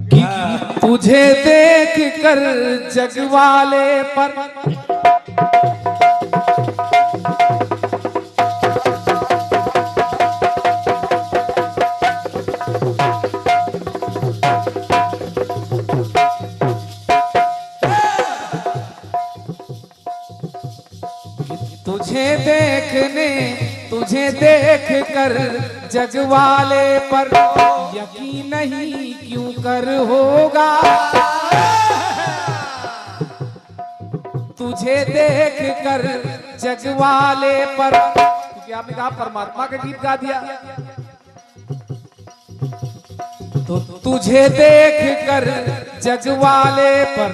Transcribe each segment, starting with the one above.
कि तुझे देख कर जग वाले पर तुझे देख कर जग वाले पर यकीन नहीं क्यों कर होगा। तुझे देख कर जग वाले पर, क्योंकि आपने कहा परमात्मा का गीत गा दिया, तो तुझे देख कर जग वाले पर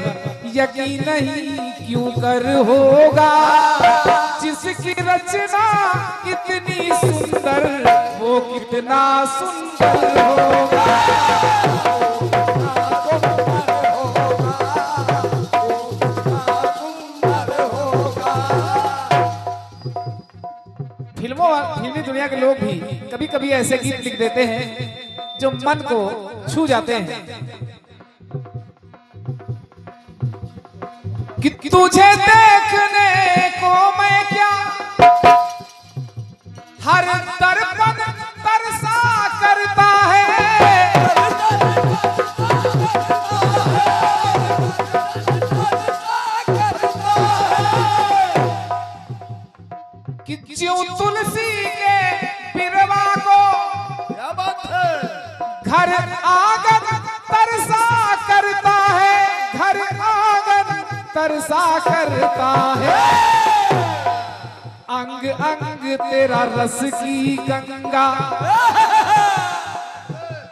यकीन नहीं क्यों कर होगा। जिसकी रचना इतनी सुंदर वो कितना सुंदर होगा। फिल्मी दुनिया के लोग भी कभी कभी ऐसे गीत लिख देते हैं जो मन को छू जाते हैं कि तुझे देखने को मैं क्या हर दर्पण तरसा करता है। कि ज्यों तुलसी के पिरवा को घर आंगन तरसा करता है, घर आंगन तरसा करता है। अंग अंग तेरा रस की गंगा,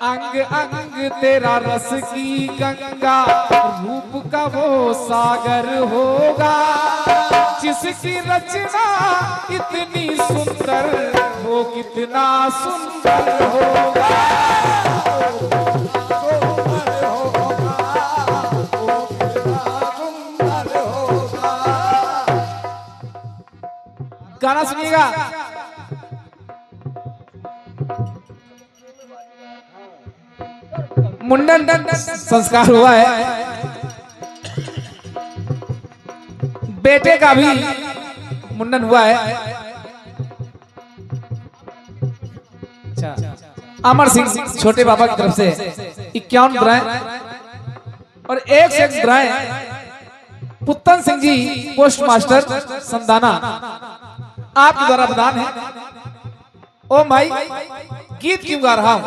अंग अंग तेरा रस की गंगा, रूप का वो सागर होगा। जिसकी रचना इतनी सुंदर वो कितना सुंदर होगा। गाना सुनिएगा। मुंडन संस्कार हुआ है, बेटे का भी मुंडन हुआ है। अच्छा, अमर सिंह छोटे बाबा की तरफ से 51 मुद्राएं और 1 से 1 मुद्राएं। पुत्तन सिंह जी पोस्ट मास्टर संदाना आपके द्वारा प्रदान है। ओ भाई, गीत क्यों गा रहा हूं,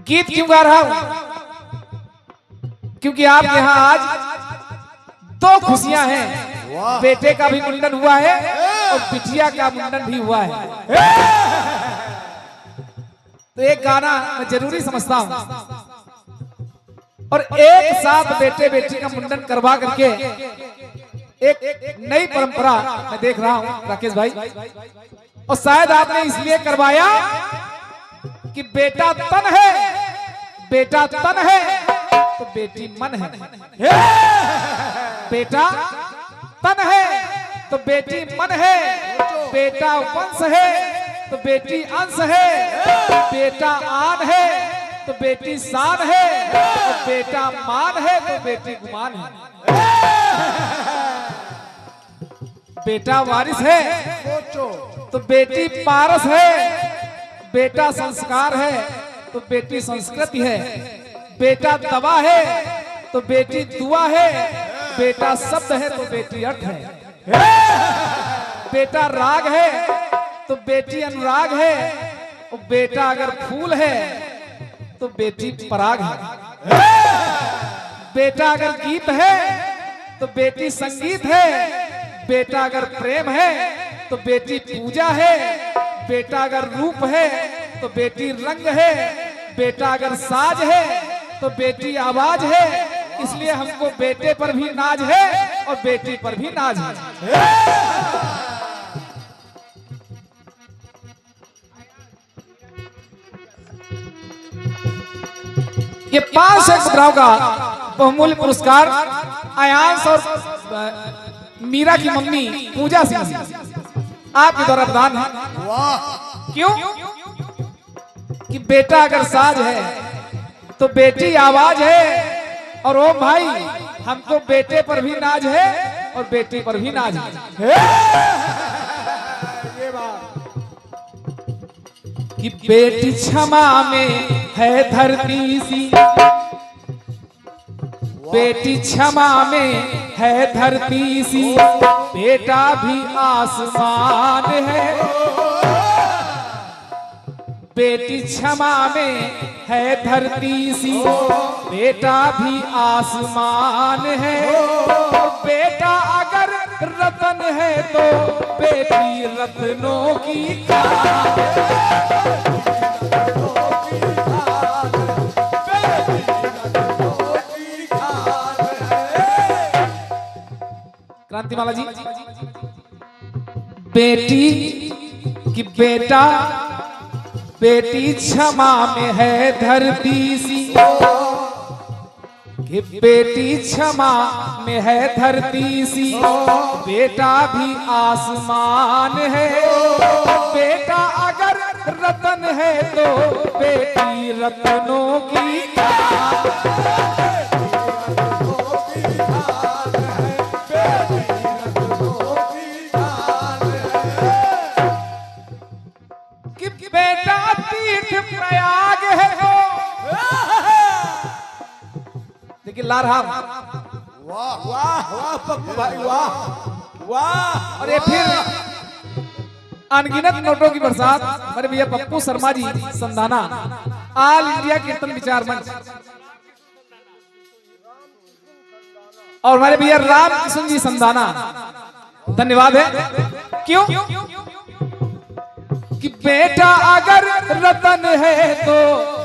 गीत क्यों गा रहा हूं? क्योंकि आपके यहाँ आज 2 खुशियां हैं। बेटे का भी मुंडन हुआ है और बिटिया का मुंडन भी हुआ है। तो एक गाना मैं जरूरी समझता हूं और एक साथ बेटे बेटी का मुंडन करवा करके एक नई परंपरा मैं देख रहा हूं राकेश भाई। और शायद आपने इसलिए करवाया कि बेटा तन है, बेटा तन है तो बेटी मन है। बेटा तन है तो बेटी मन है, बेटा वंश है तो बेटी अंश है, बेटा आन है तो बेटी शान है, और बेटा मान है तो बेटी गुमान है। बेटा वारिस है तो बेटी पारस है, बेटा संस्कार है तो बेटी संस्कृति है, बेटा दवा है तो बेटी दुआ है, बेटा शब्द है तो बेटी अर्थ है, बेटा राग है तो बेटी अनुराग है, और बेटा अगर फूल है तो बेटी पराग है, बेटा अगर गीत है तो बेटी संगीत है, बेटा अगर प्रेम है तो बेटी पूजा है, बेटा अगर रूप है तो बेटी रंग है, बेटा अगर साज है तो बेटी आवाज है। इसलिए हमको बेटे पर भी नाज है और बेटी पर भी नाज है। ये 5 मुद्राओं का बहुमूल्य पुरस्कार आयांश और मीरा की मम्मी पूजा सिंह आपके द्वारा प्रदान है। क्यों? कि बेटा अगर साज है तो बेटी आवाज है। और ओ भाई हमको बेटे पर भी नाज है और बेटी पर भी नाज है। ये बात कि बेटी क्षमा में है धरती सी, बेटी क्षमा में है धरती सी, बेटा भी आसमान है। बेटी क्षमा में है धरती सी, बेटा भी आसमान है। बेटा अगर रतन है तो बेटी रत्नों की खान। क्रांतिमाला जी, बेटी की बेटा, बेटी क्षमा में है धरती सी, कि बेटी क्षमा में है धरती सी, बेटा भी आसमान है। बेटा अगर रतन है तो बेटी रत्नों की कि बेटा तीर्थ प्रयाग है तो देखिए लारहाम। वाह वाह वाह पप्पू भाई वाह वाह। और ये फिर अनगिनत नोटों की बरसात हमारे भैया पप्पू शर्मा जी संधाना, ऑल इंडिया कीर्तन विचार मंच। और हमारे भैया राम किशन जी संधाना, धन्यवाद है। क्यों कि बेटा अगर रतन है तो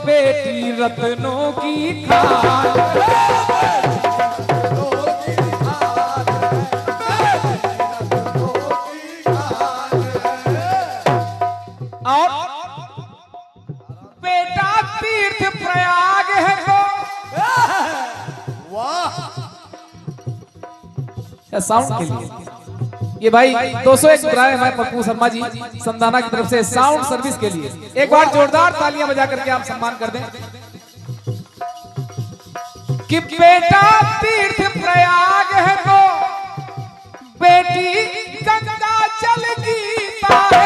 बेटी रत्नों की खान। और बेटा तीर्थ प्रयाग है तो वाह। साउंड के लिए ये भाई 201 बुराए हमारे पप्पू शर्मा जी संधाना की तरफ से साउंड सर्विस के लिए एक बार जोरदार तालियां बजा करके आप सम्मान कर दें। कि बेटा तीर्थ प्रयाग है तो बेटी गंगा जल गीता है।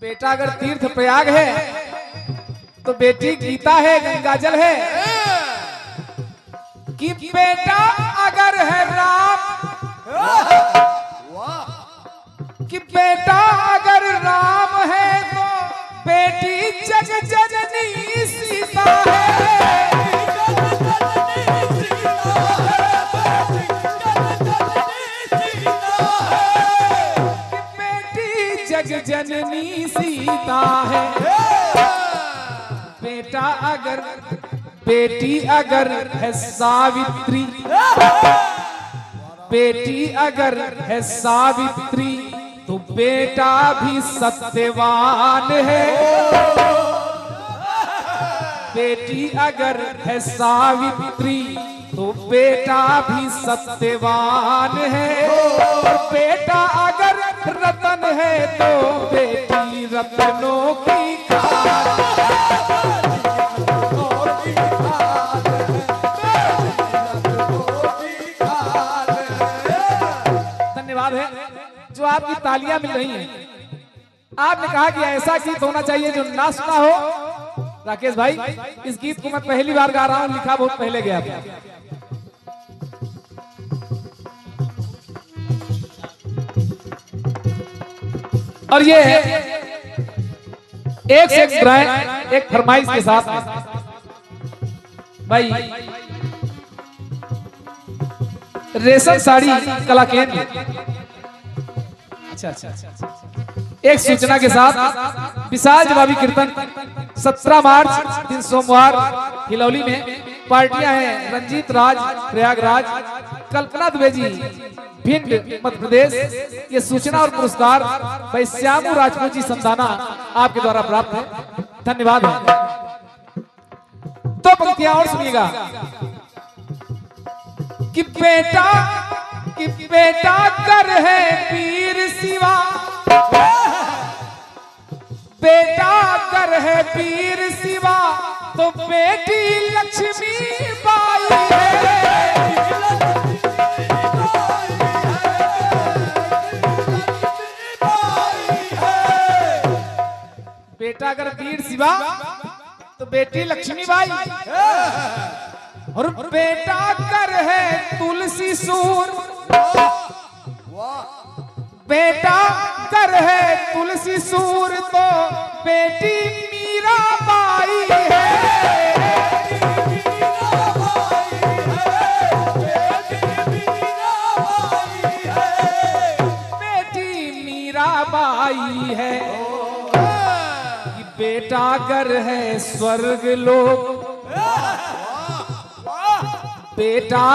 बेटा अगर तीर्थ प्रयाग है तो बेटी गीता है, गंगा जल है। कि बेटा अगर है राम, कि बेटा अगर राम है तो बेटी जग जननी सीता है। बेटी जग जननी सीता है। बेटा अगर, बेटी अगर है सावित्री, बेटी अगर है सावित्री तो बेटा भी सत्यवान है। बेटी अगर है सावित्री तो बेटा भी सत्यवान है। और बेटा अगर रतन है तो बेटी रत्नों की खान। धन्यवाद है जो आपकी तालियां मिल रही हैं। आपने कहा कि ऐसा गीत होना चाहिए जो ना सुना हो। राकेश भाई, इस गीत को मैं पहली बार गा रहा हूं, लिखा बहुत पहले गया था। और ये एक से एक ब्रांड एक फरमाइश के साथ भाई रेशम साड़ी कला केंद्र, अच्छा एक सूचना के साथ विशाल जवाबी कीर्तन 17 मार्च दिन सोमवार हिलौली में पार्टियां हैं। रंजीत राज प्रयागराज, कल्पना दुबे जी भिंड मध्य प्रदेश। ये सूचना और पुरस्कार भाई श्यामू राजपूत जी संधाना आपके द्वारा प्राप्त है, धन्यवाद है। तो पंक्तियां और सुनिएगा कि बेटा कि बेटा कर है वीर शिवा, बेटा कर है वीर शिवा तो बेटी लक्ष्मी बाई है। बेटा अगर वीर शिवा तो बेटी लक्ष्मी बाई, और बेटा कर है तुलसी सूर, बेटा कर है तुलसी सूर तो बेटी मीरा बाई है। बेटी मीरा बाई है। बेटा कर है स्वर्ग लोक, बेटा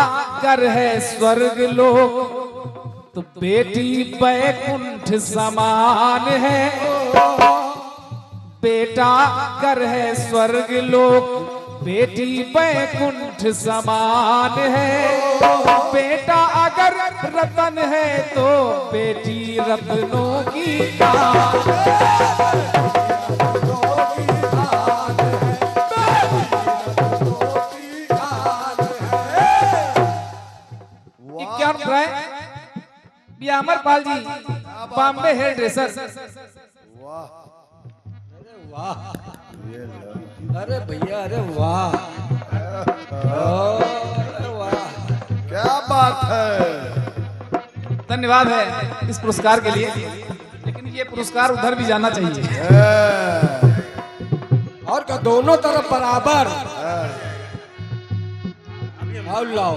कर है स्वर्ग लोक तो बेटी बैकुंठ समान है। बेटा कर है स्वर्ग लोक बेटी बैकुंठ समान है। बेटा अगर रतन है तो बेटी रत्नों की अमरपाल जी बॉम्बे हेयर ड्रेसर। वाह, अरे भैया, अरे वाह, अरे वाह, क्या बात है। धन्यवाद है इस पुरस्कार के लिए, लेकिन ये पुरस्कार उधर भी जाना चाहिए। और का दोनों तरफ बराबर। आओ लाओ,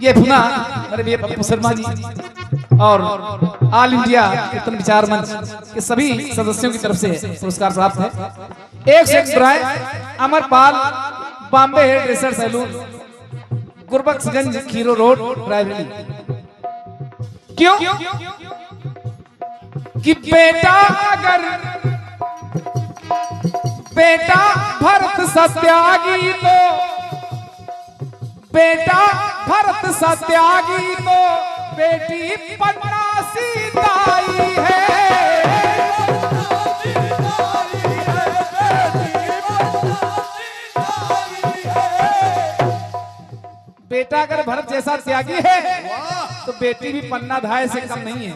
ये पुना मेरे भैया पप्पू शर्मा जी और ऑल इंडिया कीर्तन विचार मंच के सभी सदस्यों की तरफ से पुरस्कार प्राप्त है। एक से एक Amarpal Bombay hair dresser salon, Gurbakhshganj Khiro road Raebareli. क्यों कि बेटा अगर बेटा भरत सत्यागी तो बेटा भरत सत्यागी तो बेटी पन्ना सीताई है। बेटा अगर भरत जैसा त्यागी है तो बेटी भी पन्ना धाय से कम नहीं है।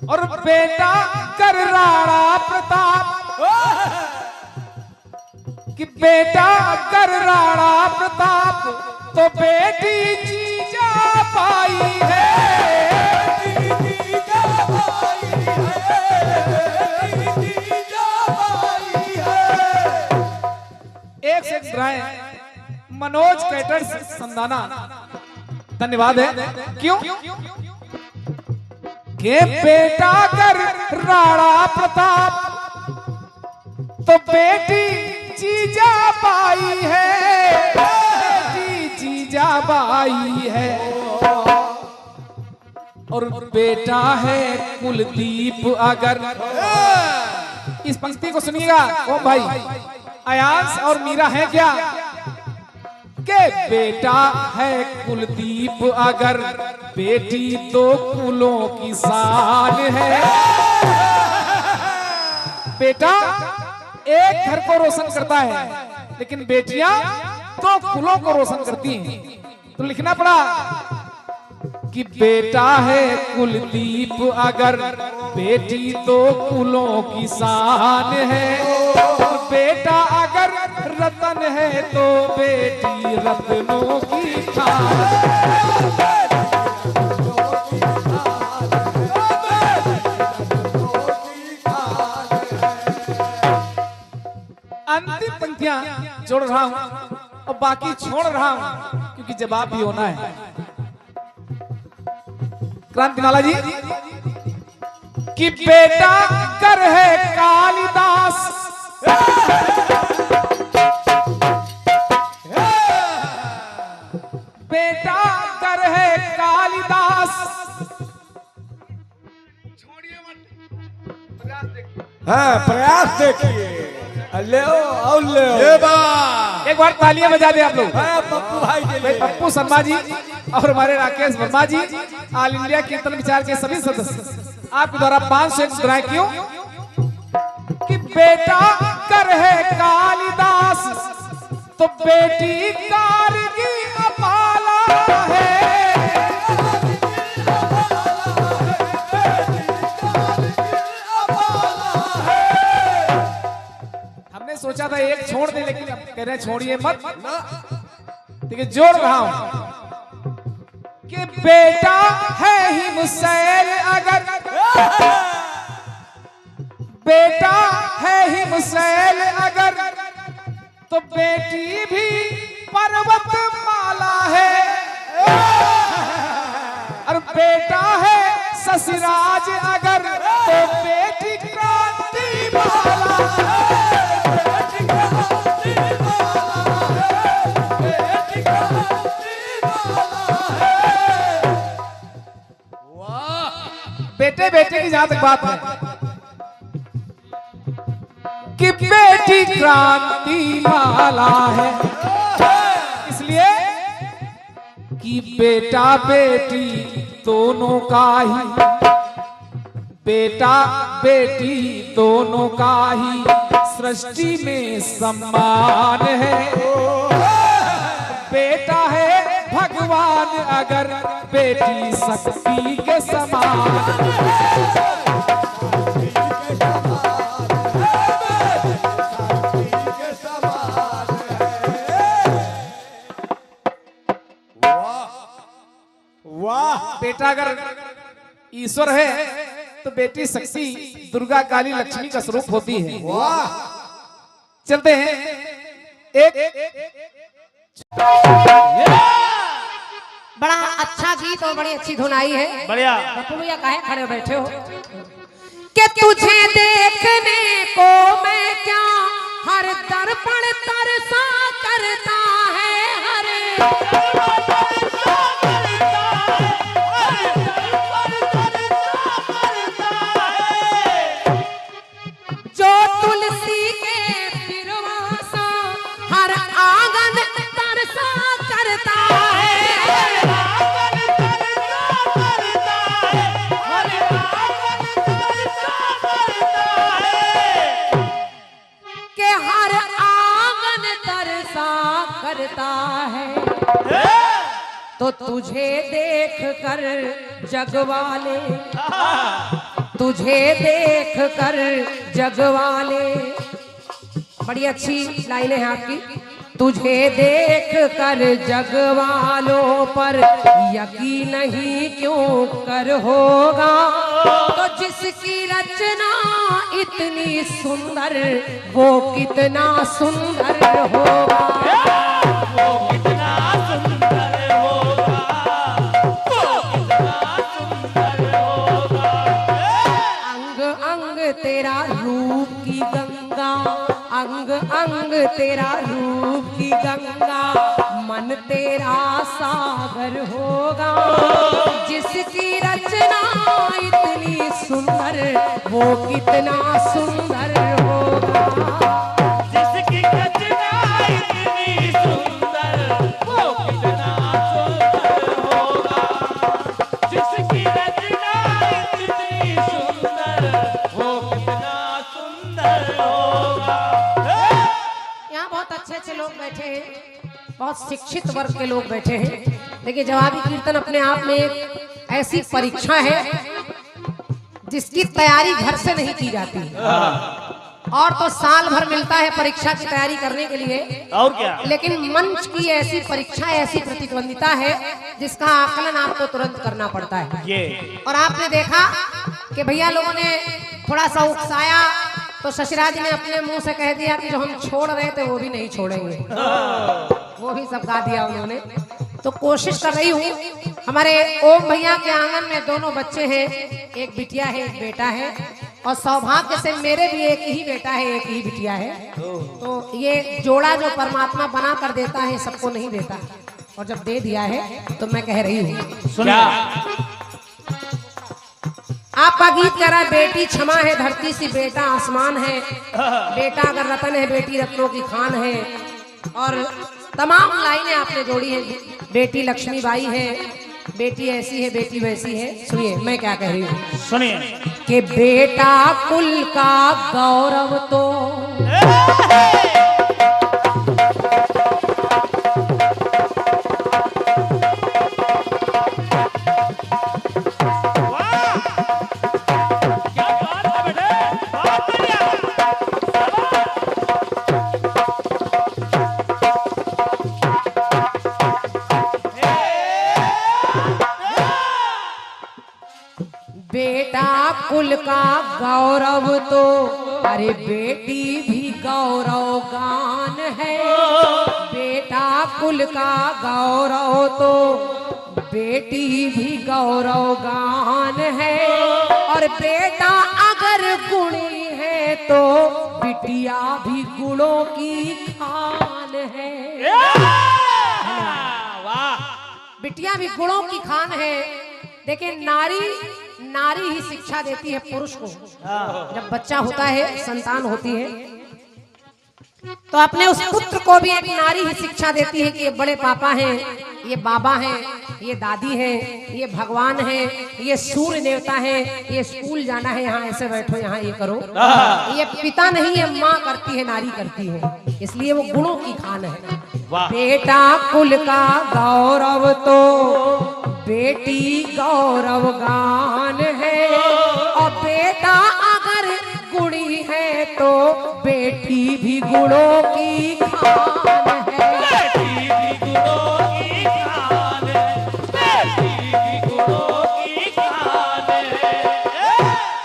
और बेटा कर राणा प्रताप कि बेटा कर राणा प्रताप तो बेटी जीजा पाई है। एक से ड्राई मनोज कैटर्स संधाना, धन्यवाद है। क्यों के बेटा कर राणा प्रताप तो बेटी जीजा बाई है, बेटी जीजा बाई है। और बेटा है कुलदीप अगर, इस पंक्ति को सुनिएगा ओम भाई, अयांश और मीरा है क्या के बेटा है कुलदीप अगर बेटी दो कुलों की शान है। बेटा एक घर को रोशन करता है लेकिन बेटियां दो कुलों को रोशन करती हैं। तो लिखना पड़ा कि बेटा है कुलदीप अगर बेटी दो कुलों की शान है। बेटा अगर रतन है तो बेटी रत्नों की खान। अंतिम पंक्तियां जोड़ रहा हूं और बाकी छोड़ रहा हूं क्योंकि जवाब भी होना है। क्रांतिमाला जी कि बेटा कर है कालिदास, बेटा कर है कालिदास, हाँ प्रयास देखिए, ले और ले एक बार तालियां बजा दे आप लोग। पप्पू भाई के भाई लिए। पप्पू शर्मा जी और हमारे राकेश वर्मा जी, ऑल इंडिया कीर्तन विचार के सभी सदस्य, आपके द्वारा 500 मुद्राएं क्यों कि बेटा कर है कालिदास तो बेटी कारगी अपाला है। हमने सोचा था एक छोड़ दे, लेकिन अब कह रहे छोड़िए मत, ठीक है जोड़ रहा हूं कि बेटा है ही मुसैल अगर, बेटा है ही मुसैल अगर तो बेटी भी पर्वत माला है। और बेटा है ससुराज अगर तो बेटी क्रांति माला है। बेटे बेटे की जहां तक बात है कि बेटी क्रांति माला है, इसलिए कि बेटा बेटी दोनों का ही, बेटा बेटी दोनों का ही सृष्टि में सम्मान है। बेटा है भगवान अगर बेटी शक्ति के समान। वाह, बेटा अगर ईश्वर है तो बेटी शक्ति दुर्गा काली लक्ष्मी का स्वरूप होती है। वाह, चलते हैं एक बड़ा अच्छा गीत और बड़ी अच्छी धुन आई है। बढ़िया। पप्पू भैया काहे खड़े बैठे हो कि तुझे देखने को मैं क्या हर दर्पण तरसा करता है। जो तुलसी के पिरवासा हर आंगन तरसा करता है। के हर आंगन तरसा करता है। तो तुझे देख कर जगवाले, तुझे देख कर जगवाले, बड़ी अच्छी लाइनें हैं आपकी। तुझे देख कर जगवालों पर यकीन नहीं क्यों कर होगा। तो जिसकी रचना इतनी सुंदर वो कितना सुंदर होगा। वो कितना सुंदर होगा, वो कितना सुंदर होगा। अंग अंग तेरा रूप की गंगा, अंग अंग तेरा रूप की गंगा, मन तेरा सागर होगा। जिसकी रचना इतनी सुंदर वो कितना सुंदर होगा। जिसकी रचना इतनी सुंदर वो कितना सुंदर होगा। जिसकी रचना इतनी सुंदर वो कितना सुंदर होगा। यहाँ बहुत अच्छे लोग बैठे हैं, बहुत शिक्षित वर्ग के लोग बैठे हैं। देखिए जवाबी कीर्तन अपने आप में एक ऐसी परीक्षा है जिसकी तैयारी घर से नहीं की जाती है। और तो साल भर मिलता है परीक्षा की तैयारी करने के लिए, और क्या। लेकिन मंच की ऐसी परीक्षा, ऐसी प्रतिद्वंदिता है जिसका आकलन आपको तुरंत करना पड़ता है। ये और आपने देखा कि भैया लोगों ने थोड़ा सा उकसाया तो शशिराज ने अपने मुंह से कह दिया कि जो हम छोड़ रहे थे वो भी नहीं छोड़ेंगे। वो भी सब गा दिया उन्होंने। तो कोशिश कर रही हूँ। हमारे ओम भैया के आंगन में दोनों बच्चे हैं, एक बिटिया है एक बेटा है। और सौभाग्य से मेरे भी एक ही बेटा है एक ही बिटिया है। तो ये जोड़ा जो परमात्मा बना कर देता है सबको नहीं देता, और जब दे दिया है तो मैं कह रही हूँ सुनिए। आपका गीत कह रहा है बेटी क्षमा है धरती सी बेटा आसमान है, बेटा अगर रतन है बेटी रत्नों की खान है, और तमाम लाइनें आपने जोड़ी हैं। बेटी लक्ष्मीबाई है, बेटी ऐसी है बेटी वैसी है। सुनिए मैं क्या कह रही हूँ, सुनिए कि बेटा कुल का गौरव तो बेटा कुल का गौरव तो, अरे बेटी भी गौरव गान है। बेटा कुल का गौरव तो बेटी भी गौरव गान है, और बेटा अगर गुणी है तो बिटिया भी गुणों की खान है। बिटिया भी गुणों की खान है। देखिए नारी ही शिक्षा देती है पुरुष को। जब बच्चा होता है, संतान होती है, तो अपने उस पुत्र को भी एक नारी ही शिक्षा देती है कि ये बड़े पापा हैं, ये बाबा हैं, ये दादी हैं, ये भगवान हैं, ये सूर्य देवता हैं, ये स्कूल जाना है, यहाँ ऐसे बैठो, यहाँ ये करो। ये पिता नहीं है, माँ करती है, नारी करती है, इसलिए वो गुणों की खान है। बेटा कुल का गौरव तो बेटी गौरव गान है, और बेटा अगर गुणी है तो बेटी भी गुणों की खान है। बेटी भी गुणों की खान है, बेटी भी गुणों की खान है।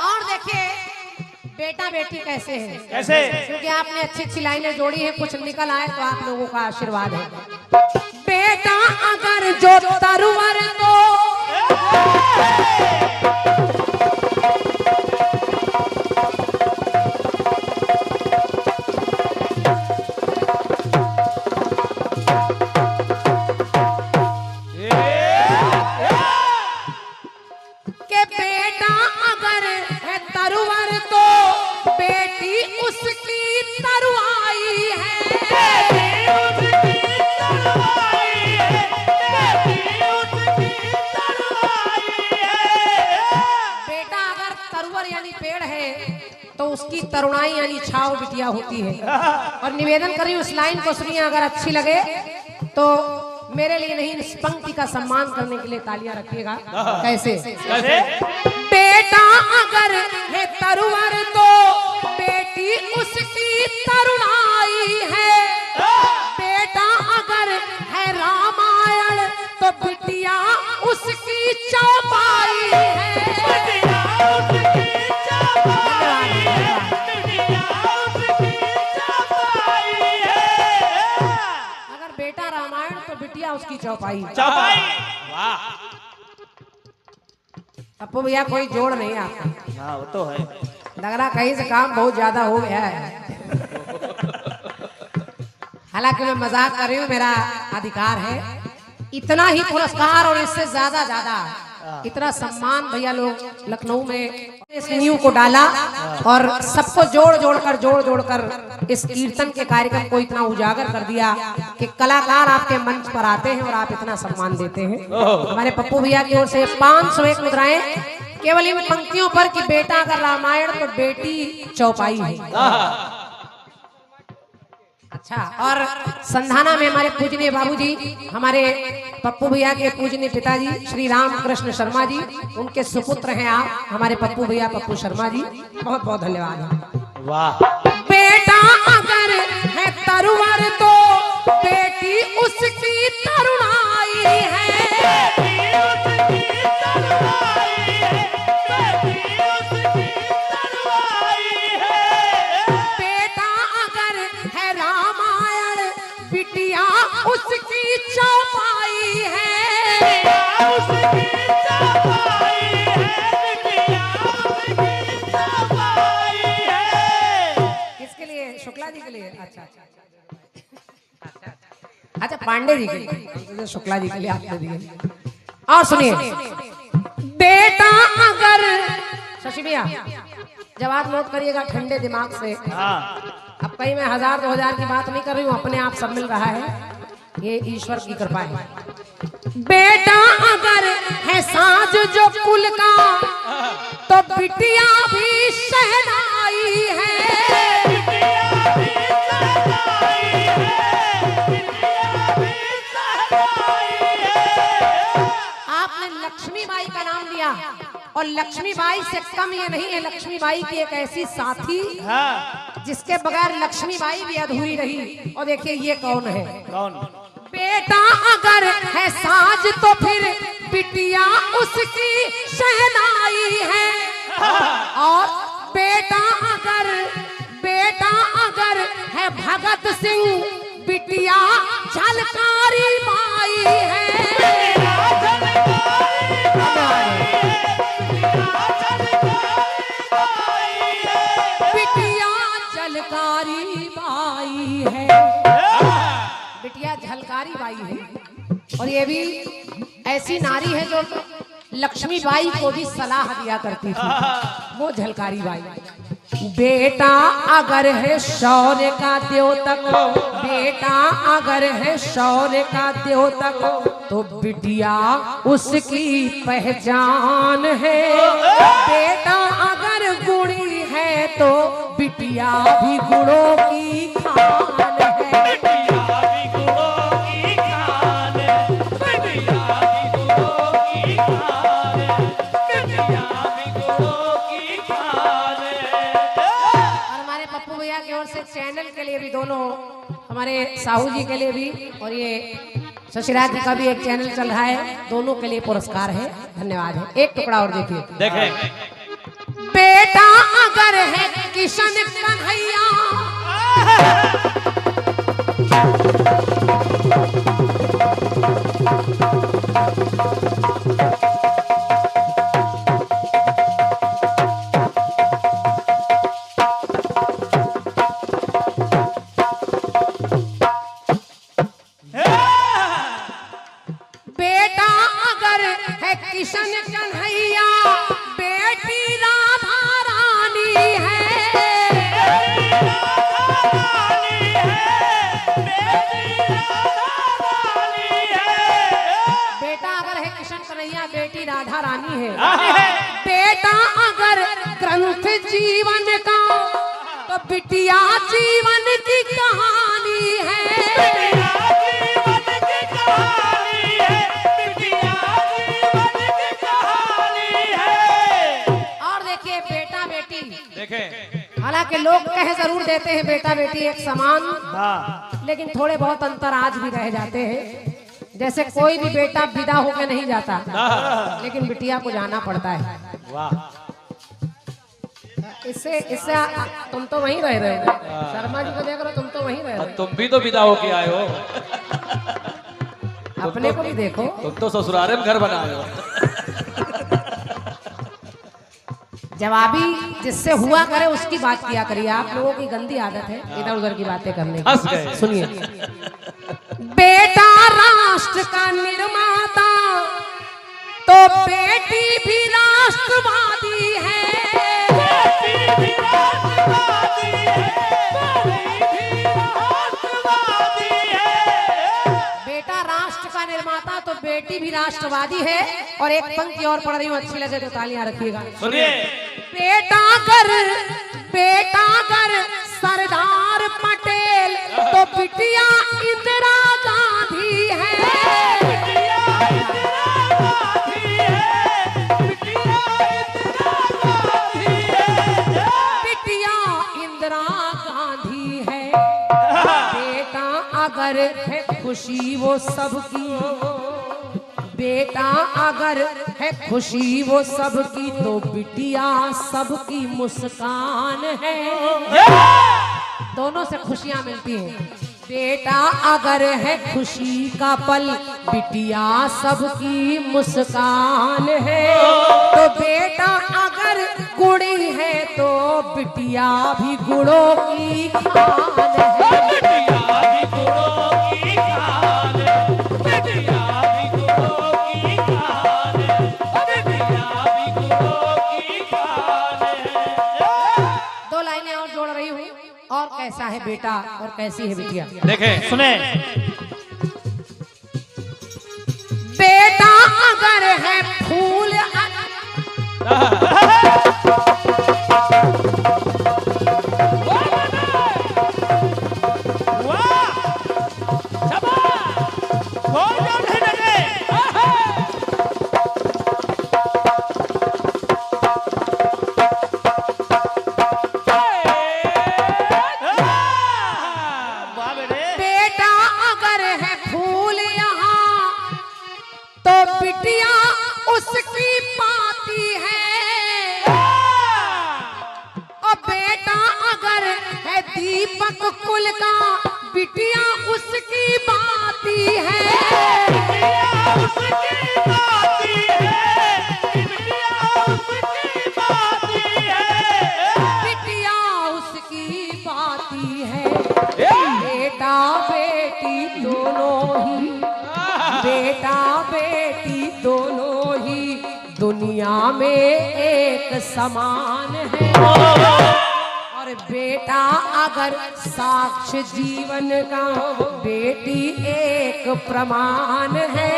और देखिए बेटा बेटी कैसे है, कैसे? क्योंकि आपने अच्छी अच्छी लाइनें जोड़ी है, कुछ निकल आए तो आप लोगों का आशीर्वाद है। बेटा अगर जो तरवर तो के बेटा अगर है तरवर तो बेटी उसकी तरुआई है। बेटा अगर तरवर यानी पेड़ है तो उसकी तरुणाई यानी छाव बिटिया होती है। और निवेदन करी उस लाइन को सुनिए, अगर अच्छी लगे तो मेरे लिए नहीं, इस पंक्ति का सम्मान करने के लिए तालियां रखिएगा। कैसे? कैसे? बेटा अगर है तरवर तो बेटी उसकी तरुणाई है। बेटा अगर है रामायण तो बिटिया उसकी चौपाई है। अगर बेटा रामायण तो बिटिया उसकी चौपाई। चौपाई। वाह, पप्पू भैया कोई जोड़ नहीं आपका, हाँ वो तो है। लग रहा कहीं से काम बहुत ज्यादा हो गया है। हालांकि मैं मजाक कर रही हूँ, मेरा अधिकार है। इतना ही पुरस्कार और इससे ज्यादा इतना सम्मान भैया लोग लखनऊ में इस नींव को डाला, और सबको जोड़ कर इस कीर्तन के कार्यक्रम को इतना उजागर कर दिया कि कलाकार आपके मंच पर आते हैं और आप इतना सम्मान देते हैं। हमारे पप्पू भैया की ओर से 501 मुद्राएं केवल इन पंक्तियों पर कि बेटा अगर रामायण तो बेटी चौपाई है। अच्छा, और संधाना में हमारे पूजनीय बाबूजी, हमारे पप्पू भैया के पूजनीय पिताजी श्री राम कृष्ण शर्मा जी, उनके सुपुत्र हैं आप, हमारे पप्पू भैया पप्पू शर्मा जी, बहुत बहुत धन्यवाद। वाह। बेटा अगर है तरवर तो बेटी उसकी तरुणाई है। बेटा अगर है रामायण बिटिया उसकी चौपाई है। किसके लिए? शुक्ला जी के लिए। अच्छा, पांडे जी के लिए, शुक्ला जी के लिए आपने दिए। और सुनिए, बेटा अगर शशि भैया जवाब नोट करिएगा ठंडे दिमाग से। हाँ अब कहीं मैं 1000-2000 की बात नहीं कर रही हूँ, अपने आप सब मिल रहा है, ये ईश्वर की कृपा है। बेटा अगर है साज जो कुल का तो बिटिया भी शहनाई है। आपने लक्ष्मीबाई का नाम लिया और लक्ष्मीबाई से कम ये नहीं है, लक्ष्मीबाई की एक ऐसी साथी जिसके बगैर लक्ष्मीबाई भी अधूरी रही। और देखिए ये कौन है? कौन? बेटा अगर है साज तो फिर बिटिया उसकी शहनाई है। और बेटा अगर है भगत सिंह बिटिया झलकारी माई है। बिटिया झलकारी बाई है, बिटिया झलकारी बाई है। और ये भी ऐसी नारी है जो लक्ष्मीबाई को भी सलाह दिया करती थी, वो झलकारी बाई। बेटा अगर है शौर्य का द्योतक, बेटा अगर है शौर्य का द्योतक तो बिटिया उसकी पहचान है। बेटा अगर गुणी है तो बिटिया भी गुणों की खान है। चैनल के लिए भी, दोनों हमारे साहू जी के लिए भी और ये शशिराज जी का भी एक चैनल चल रहा है, दोनों के लिए पुरस्कार है। धन्यवाद है। एक टुकड़ा और देखिए, देखें। बेटा अगर है किशन कन्हैया किशन कन्हैया बेटी राधा रानी है। बेटा अगर है किशन कन्हैया बेटी राधा रानी है। बेटा अगर ग्रंथ जीवन का तो बिटिया जीवन की कहानी है। हालांकि लोग कह जरूर देते हैं बेटा बेटी एक समान, लेकिन थोड़े बहुत अंतर आज भी रह जाते हैं। जैसे कोई भी बेटा विदा होकर नहीं जाता, लेकिन बिटिया को जाना पड़ता है। इससे तुम तो वहीं रह रहे हो, शर्मा जी को देख रहे हो, तुम तो वहीं रह रहे हो। तुम भी तो विदा होके आए हो, अपने को भी देखो। तुम तो ससुराल में घर बनाए हो। जवाबी जिससे हुआ करे उसकी बात किया करिए। आप लोगों की गंदी आदत है इधर उधर की बातें करने की। सुनिए, बेटा राष्ट्र का निर्माता तो बेटी भी राष्ट्रवादी है। बेटा राष्ट्र का निर्माता तो बेटी भी राष्ट्रवादी है। और एक पंक्ति और पढ़ रही हूँ, अच्छी लगे तो तालियां रखिएगा। सुनिए, बेटा अगर सरदार पटेल तो बिटिया इंदिरा गांधी है। बिटिया इंदिरा गांधी है। बेटा अगर है खुशी वो सबकी, बेटा अगर है खुशी वो सबकी तो बिटिया सबकी मुस्कान है। दोनों से खुशियां मिलती हैं। बेटा अगर है खुशी का पल बिटिया सबकी मुस्कान है। तो बेटा अगर गुणी है तो बिटिया भी गुणों की खान है। बिटिया भी गुणों की खान। जोड़ रही हूँ। और कैसा है बेटा और कैसी है बिटिया। देखें सुने। बेटा अगर है फूल वाह शाबाश खोल जाओ नहीं लगे। वाह बेटे। बेटा अगर है फूल यहाँ तो बिटिया उसकी पाती है। और बेटा अगर है दीपक कुल का बिटिया उसकी बाती है। बिटिया उसकी बाती है, बिटिया उसकी बाती है, बिटिया उसकी बाती है। बेटा बेटी दोनों ही, बेटा बेटी दोनों ही दुनिया में एक समान है। और बेटा अगर साक्ष्य जीवन का बेटी एक प्रमाण है।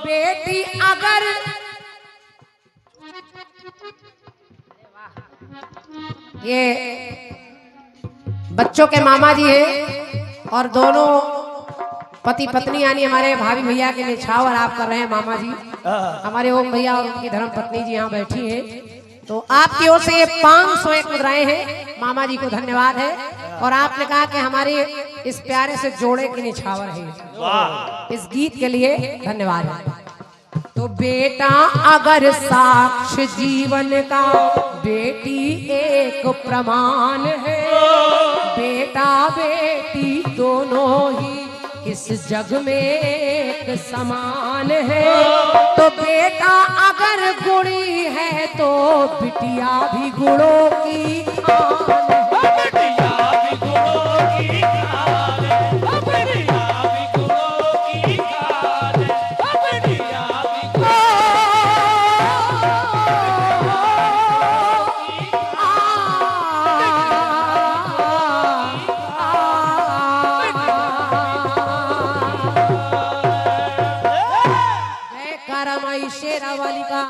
बेटी अगर ये बच्चों के मामा जी हैं और दोनों पति पत्नी यानी हमारे भाभी भैया के निछावर आप कर रहे हैं मामा जी। हमारे ओम भैया और उनकी धर्म पत्नी जी यहाँ बैठी हैं। तो आपकी ओर से ये 501 मुद्राएं हैं। मामा जी को धन्यवाद है। और आपने कहा कि हमारे इस प्यारे से जोड़े की निछावर है। इस गीत के लिए धन्यवाद है। तो बेटा अगर साक्ष्य जीवन का बेटी एक प्रमाण है। बेटा बेटी दोनों ही इस जग में एक समान है। तो बेटा अगर गुणी है तो बिटिया भी गुणों की खान